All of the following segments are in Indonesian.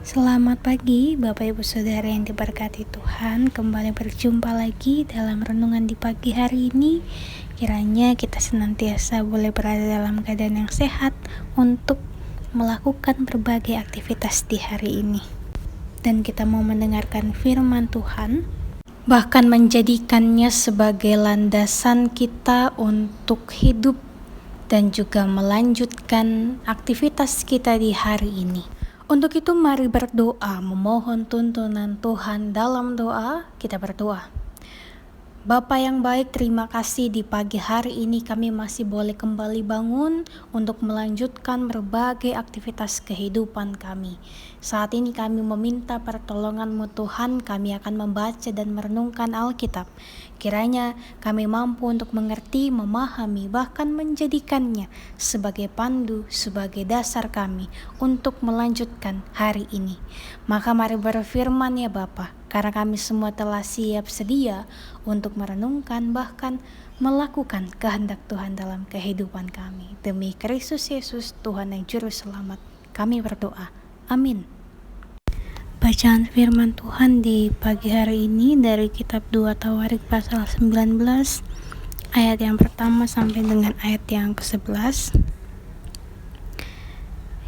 Selamat pagi Bapak Ibu Saudara yang diberkati Tuhan. Kembali berjumpa lagi dalam renungan di pagi hari ini. Kiranya kita senantiasa boleh berada dalam keadaan yang sehat untuk melakukan berbagai aktivitas di hari ini. Dan kita mau mendengarkan firman Tuhan, bahkan menjadikannya sebagai landasan kita untuk hidup dan juga melanjutkan aktivitas kita di hari ini. Untuk itu mari berdoa, memohon tuntunan Tuhan. Dalam doa kita berdoa. Bapa yang baik, terima kasih di pagi hari ini kami masih boleh kembali bangun untuk melanjutkan berbagai aktivitas kehidupan kami. Saat ini kami meminta pertolongan-Mu Tuhan, kami akan membaca dan merenungkan Alkitab. Kiranya kami mampu untuk mengerti, memahami, bahkan menjadikannya sebagai pandu, sebagai dasar kami untuk melanjutkan hari ini. Maka mari berfirman ya Bapa, karena kami semua telah siap sedia untuk merenungkan bahkan melakukan kehendak Tuhan dalam kehidupan kami. Demi Kristus Yesus Tuhan yang Juru Selamat, kami berdoa. Amin. Bacaan firman Tuhan di pagi hari ini dari kitab 2 Tawarik pasal 19 ayat yang pertama sampai dengan ayat yang ke-11.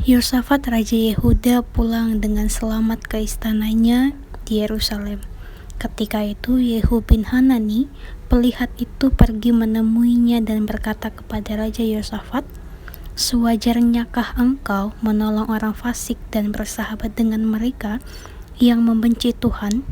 Yosafat Raja Yehuda pulang dengan selamat ke istananya di Yerusalem. Ketika itu Yehu bin Hanani, pelihat itu pergi menemuinya dan berkata kepada Raja Yosafat, "Sewajarnyakah engkau menolong orang fasik dan bersahabat dengan mereka yang membenci Tuhan?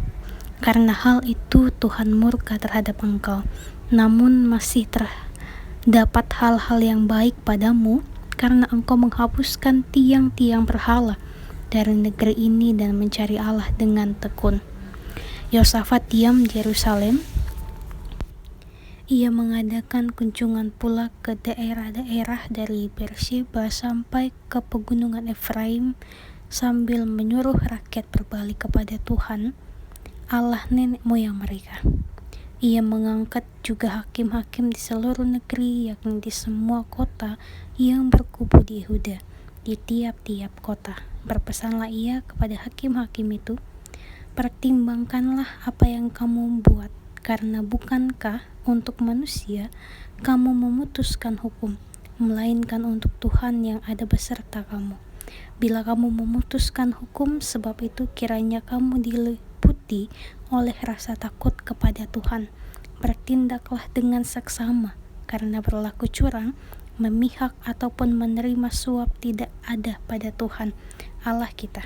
Karena hal itu Tuhan murka terhadap engkau, namun masih terdapat hal-hal yang baik padamu, karena engkau menghapuskan tiang-tiang berhala dari negeri ini dan mencari Allah dengan tekun." Yosafat diam di Yerusalem. Ia mengadakan kunjungan pula ke daerah-daerah dari Beersheba sampai ke pegunungan Efraim sambil menyuruh rakyat berbalik kepada Tuhan, Allah nenek moyang mereka. Ia mengangkat juga hakim-hakim di seluruh negeri, yakni di semua kota yang berkubu di Yehuda, di tiap-tiap kota. Berpesanlah ia kepada hakim-hakim itu, "Pertimbangkanlah apa yang kamu buat, karena bukankah untuk manusia kamu memutuskan hukum, melainkan untuk Tuhan yang ada beserta kamu. Bila kamu memutuskan hukum, sebab itu kiranya kamu diliputi oleh rasa takut kepada Tuhan. Bertindaklah dengan seksama, karena berlaku curang, memihak ataupun menerima suap tidak ada pada Tuhan Allah kita."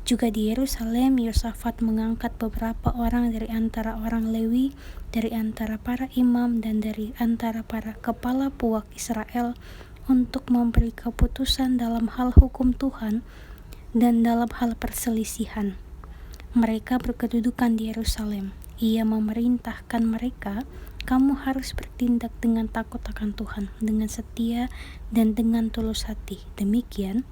Juga di Yerusalem, Yosafat mengangkat beberapa orang dari antara orang Lewi, dari antara para imam, dan dari antara para kepala puak Israel untuk memberi keputusan dalam hal hukum Tuhan dan dalam hal perselisihan. Mereka berkedudukan di Yerusalem. Ia memerintahkan mereka, "Kamu harus bertindak dengan takut akan Tuhan, dengan setia dan dengan tulus hati. Demikian,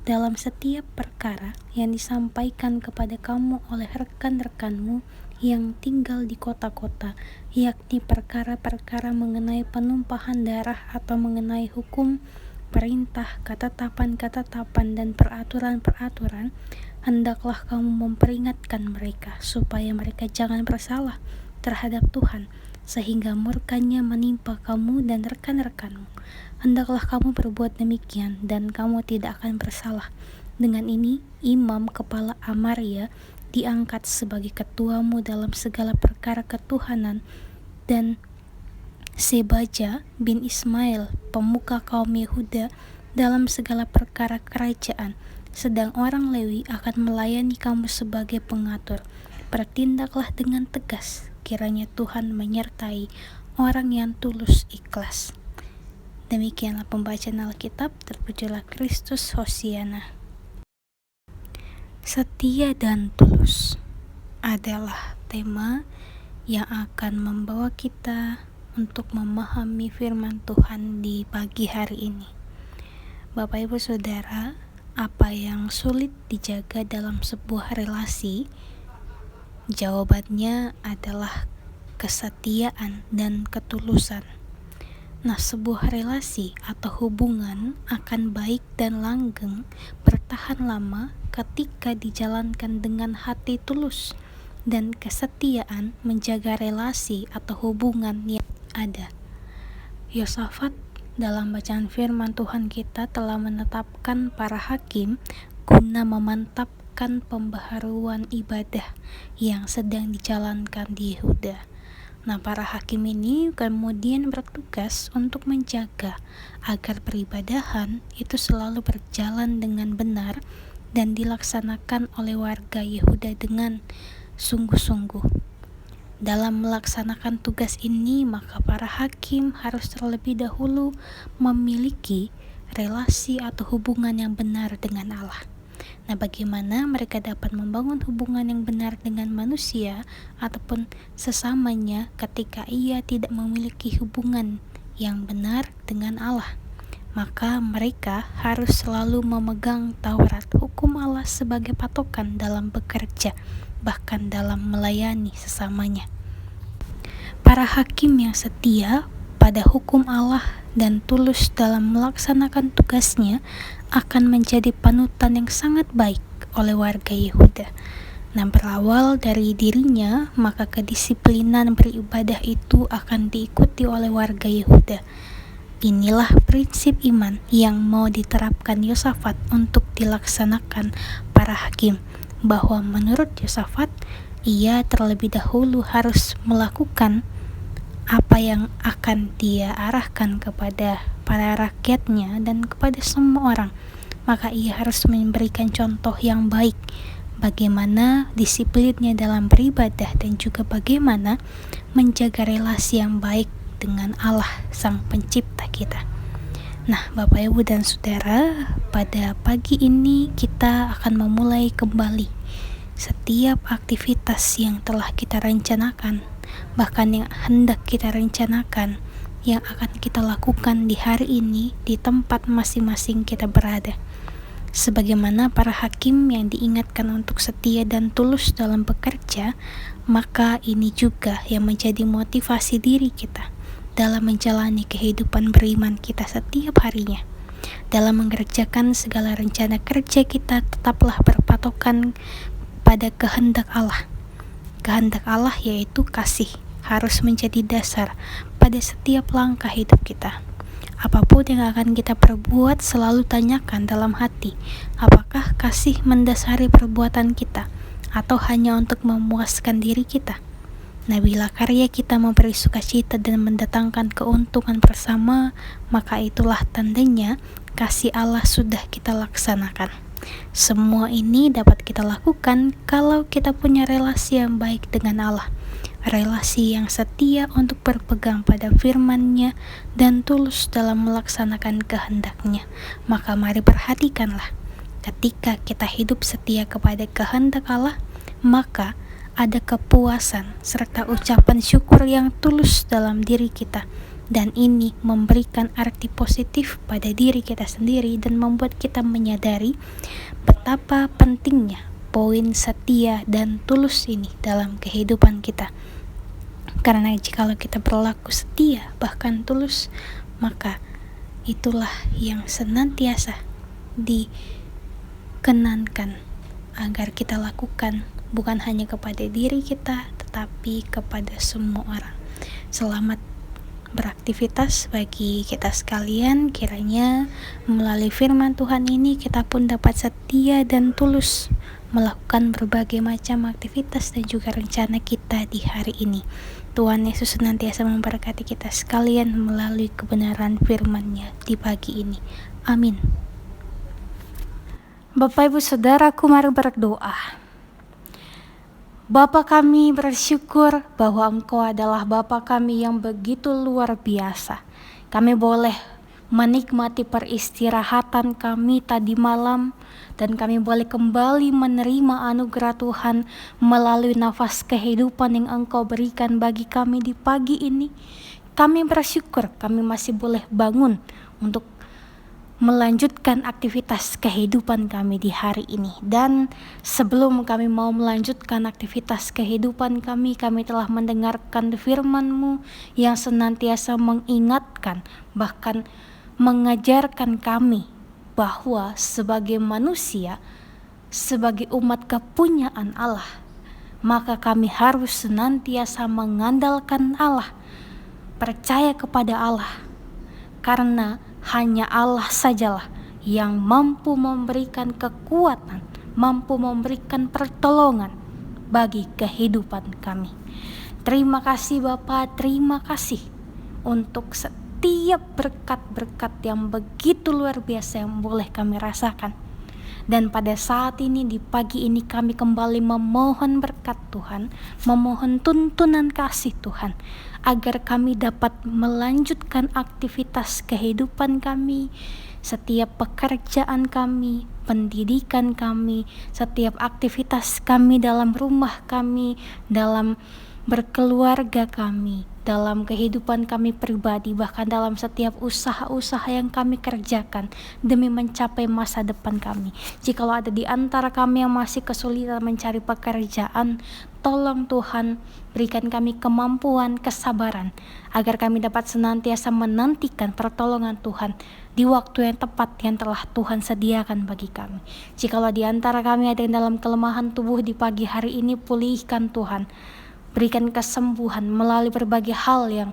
dalam setiap perkara yang disampaikan kepada kamu oleh rekan-rekanmu yang tinggal di kota-kota, yakni perkara-perkara mengenai penumpahan darah atau mengenai hukum, perintah, ketetapan-ketetapan, dan peraturan-peraturan, hendaklah kamu memperingatkan mereka, supaya mereka jangan bersalah terhadap Tuhan, sehingga murkanya menimpa kamu dan rekan-rekanmu. Hendaklah kamu berbuat demikian, dan kamu tidak akan bersalah." Dengan ini, imam kepala Amaria diangkat sebagai ketuamu dalam segala perkara ketuhanan, dan Sebaja bin Ismail, pemuka kaum Yehuda, dalam segala perkara kerajaan, sedang orang Lewi akan melayani kamu sebagai pengatur. Bertindaklah dengan tegas, kiranya Tuhan menyertai orang yang tulus ikhlas. Demikianlah pembacaan Alkitab. Terpujilah Kristus, Hosiana. Setia dan tulus adalah tema yang akan membawa kita untuk memahami firman Tuhan di pagi hari ini. Bapak Ibu Saudara, apa yang sulit dijaga dalam sebuah relasi? Jawabannya adalah kesetiaan dan ketulusan. Nah, sebuah relasi atau hubungan akan baik dan langgeng bertahan lama ketika dijalankan dengan hati tulus dan kesetiaan menjaga relasi atau hubungan yang ada. Yosafat dalam bacaan firman Tuhan kita telah menetapkan para hakim guna memantapkan pembaharuan ibadah yang sedang dijalankan di Yehuda. Nah, para hakim ini kemudian bertugas untuk menjaga agar peribadahan itu selalu berjalan dengan benar dan dilaksanakan oleh warga Yehuda dengan sungguh-sungguh. Dalam melaksanakan tugas ini, maka para hakim harus terlebih dahulu memiliki relasi atau hubungan yang benar dengan Allah. Nah, bagaimana mereka dapat membangun hubungan yang benar dengan manusia ataupun sesamanya ketika ia tidak memiliki hubungan yang benar dengan Allah? Maka mereka harus selalu memegang Taurat, hukum Allah sebagai patokan dalam bekerja, bahkan dalam melayani sesamanya. Para hakim yang setia pada hukum Allah dan tulus dalam melaksanakan tugasnya akan menjadi panutan yang sangat baik oleh warga Yehuda. Nah, berawal dari dirinya, maka kedisiplinan beribadah itu akan diikuti oleh warga Yehuda. Inilah prinsip iman yang mau diterapkan Yosafat untuk dilaksanakan para hakim, bahwa menurut Yosafat, ia terlebih dahulu harus melakukan apa yang akan dia arahkan kepada para rakyatnya dan kepada semua orang. Maka ia harus memberikan contoh yang baik bagaimana disiplinnya dalam beribadah dan juga bagaimana menjaga relasi yang baik dengan Allah Sang Pencipta kita. Nah, Bapak, Ibu, dan Saudara, pada pagi ini kita akan memulai kembali setiap aktivitas yang telah kita rencanakan, bahkan yang hendak kita rencanakan, yang akan kita lakukan di hari ini di tempat masing-masing kita berada. Sebagaimana para hakim yang diingatkan untuk setia dan tulus dalam bekerja, maka ini juga yang menjadi motivasi diri kita dalam menjalani kehidupan beriman kita setiap harinya. Dalam mengerjakan segala rencana kerja kita, tetaplah berpatokan pada kehendak Allah. Kehendak Allah yaitu kasih harus menjadi dasar pada setiap langkah hidup kita. Apapun yang akan kita perbuat, selalu tanyakan dalam hati, apakah kasih mendasari perbuatan kita atau hanya untuk memuaskan diri kita? Nah, bila karya kita memberi sukacita dan mendatangkan keuntungan bersama, maka itulah tandanya kasih Allah sudah kita laksanakan. Semua ini dapat kita lakukan kalau kita punya relasi yang baik dengan Allah, relasi yang setia untuk berpegang pada firman-Nya dan tulus dalam melaksanakan kehendak-Nya. Maka mari perhatikanlah, ketika kita hidup setia kepada kehendak Allah, maka ada kepuasan serta ucapan syukur yang tulus dalam diri kita. Dan ini memberikan arti positif pada diri kita sendiri dan membuat kita menyadari betapa pentingnya poin setia dan tulus ini dalam kehidupan kita. Karena jikalau kita berlaku setia bahkan tulus, maka itulah yang senantiasa dikenankan agar kita lakukan, bukan hanya kepada diri kita tetapi kepada semua orang. Selamat beraktivitas bagi kita sekalian. Kiranya melalui firman Tuhan ini kita pun dapat setia dan tulus melakukan berbagai macam aktivitas dan juga rencana kita di hari ini. Tuhan Yesus senantiasa memberkati kita sekalian melalui kebenaran firman-Nya di pagi ini. Amin. Bapak, Ibu, Saudaraku, mari berdoa. Bapa kami, bersyukur bahwa Engkau adalah Bapa kami yang begitu luar biasa. Kami boleh menikmati peristirahatan kami tadi malam, dan kami boleh kembali menerima anugerah Tuhan melalui nafas kehidupan yang Engkau berikan bagi kami di pagi ini. Kami bersyukur kami masih boleh bangun untuk melanjutkan aktivitas kehidupan kami di hari ini. Dan sebelum kami mau melanjutkan aktivitas kehidupan kami telah mendengarkan firman-Mu yang senantiasa mengingatkan, bahkan mengajarkan kami bahwa sebagai manusia, sebagai umat kepunyaan Allah, maka kami harus senantiasa mengandalkan Allah, percaya kepada Allah, karena hanya Allah sajalah yang mampu memberikan kekuatan, mampu memberikan pertolongan bagi kehidupan kami. Terima kasih Bapa, terima kasih untuk setiap berkat-berkat yang begitu luar biasa yang boleh kami rasakan. Dan pada saat ini, di pagi ini, kami kembali memohon berkat Tuhan, memohon tuntunan kasih Tuhan, agar kami dapat melanjutkan aktivitas kehidupan kami, setiap pekerjaan kami, pendidikan kami, setiap aktivitas kami dalam rumah kami, dalam berkeluarga kami, dalam kehidupan kami pribadi, bahkan dalam setiap usaha-usaha yang kami kerjakan demi mencapai masa depan kami. Jikalau ada di antara kami yang masih kesulitan mencari pekerjaan, tolong Tuhan berikan kami kemampuan, kesabaran, agar kami dapat senantiasa menantikan pertolongan Tuhan di waktu yang tepat yang telah Tuhan sediakan bagi kami. Jikalau di antara kami ada yang dalam kelemahan tubuh di pagi hari ini, pulihkan Tuhan. Berikan kesembuhan melalui berbagai hal yang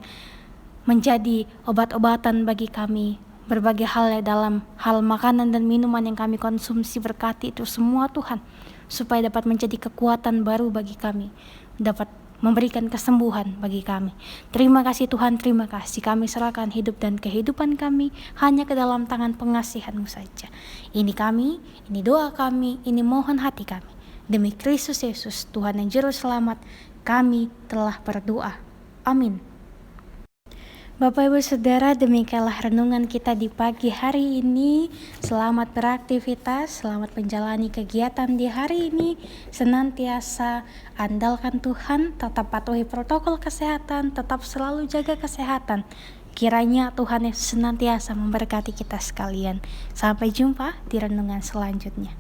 menjadi obat-obatan bagi kami, berbagai hal dalam hal makanan dan minuman yang kami konsumsi. Berkati itu semua Tuhan, supaya dapat menjadi kekuatan baru bagi kami, dapat memberikan kesembuhan bagi kami. Terima kasih Tuhan, terima kasih. Kami serahkan hidup dan kehidupan kami hanya ke dalam tangan pengasihan-Mu saja. Ini kami, ini doa kami, ini mohon hati kami. Demi Kristus Yesus, Tuhan yang Juru Selamat, kami telah berdoa. Amin. Bapak Ibu Saudara, demikianlah renungan kita di pagi hari ini. Selamat beraktivitas, selamat menjalani kegiatan di hari ini. Senantiasa andalkan Tuhan, tetap patuhi protokol kesehatan, tetap selalu jaga kesehatan. Kiranya Tuhan Yesus senantiasa memberkati kita sekalian. Sampai jumpa di renungan selanjutnya.